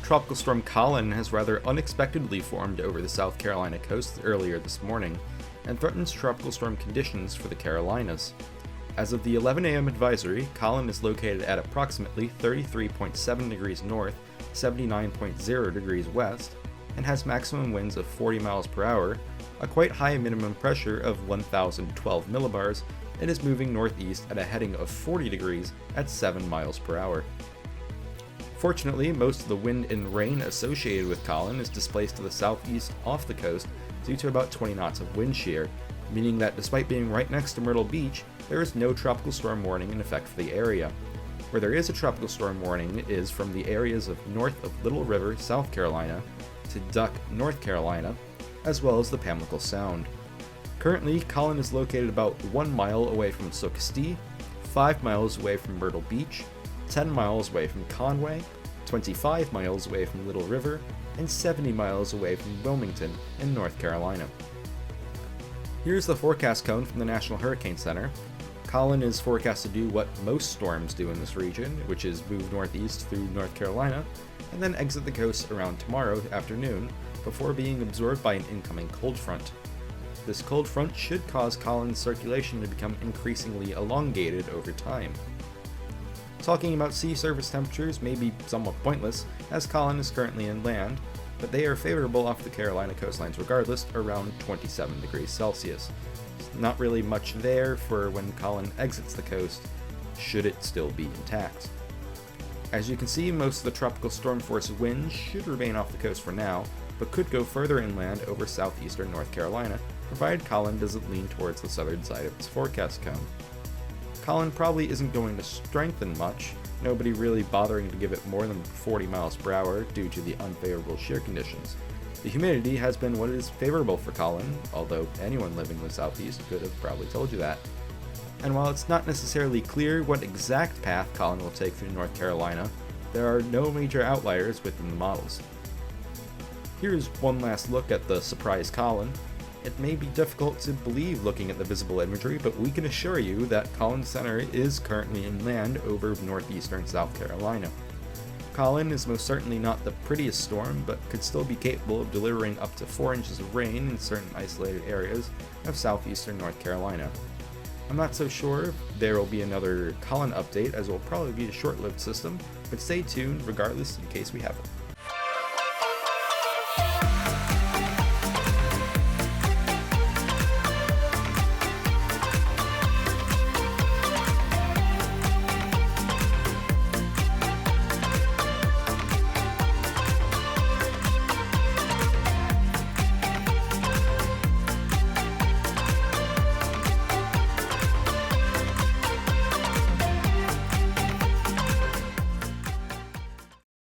Tropical storm Colin has rather unexpectedly formed over the South Carolina coast earlier this morning and threatens tropical storm conditions for the Carolinas. As of the 11 a.m. advisory, Colin is located at approximately 33.7 degrees north, 79.0 degrees west, and has maximum winds of 40 miles per hour, a quite high minimum pressure of 1,012 millibars, and is moving northeast at a heading of 40 degrees at 7 miles per hour. Fortunately, most of the wind and rain associated with Colin is displaced to the southeast off the coast due to about 20 knots of wind shear, meaning that despite being right next to Myrtle Beach, there is no tropical storm warning in effect for the area. Where there is a tropical storm warning is from the areas of north of Little River, South Carolina, to Duck, North Carolina, as well as the Pamlico Sound. Currently, Colin is located about 1 mile away from Socastee, 5 miles away from Myrtle Beach, 10 miles away from Conway, 25 miles away from Little River, and 70 miles away from Wilmington in North Carolina. Here's the forecast cone from the National Hurricane Center. Colin is forecast to do what most storms do in this region, which is move northeast through North Carolina, and then exit the coast around tomorrow afternoon before being absorbed by an incoming cold front. This cold front should cause Colin's circulation to become increasingly elongated over time. Talking about sea surface temperatures may be somewhat pointless, as Colin is currently inland, but they are favorable off the Carolina coastlines regardless, around 27 degrees Celsius. Not really much there for when Colin exits the coast, should it still be intact. As you can see, most of the tropical storm force winds should remain off the coast for now, but could go further inland over southeastern North Carolina, provided Colin doesn't lean towards the southern side of its forecast cone. Colin probably isn't going to strengthen much, nobody really bothering to give it more than 40 miles per hour due to the unfavorable shear conditions. The humidity has been what is favorable for Colin, although anyone living in the southeast could have probably told you that. And while it's not necessarily clear what exact path Colin will take through North Carolina, there are no major outliers within the models. Here's one last look at the surprise Colin. It may be difficult to believe looking at the visible imagery, but we can assure you that Colin Center is currently inland over northeastern South Carolina. Colin is most certainly not the prettiest storm, but could still be capable of delivering up to 4 inches of rain in certain isolated areas of southeastern North Carolina. I'm not so sure if there will be another Colin update, as it will probably be a short-lived system, but stay tuned regardless in case we have it.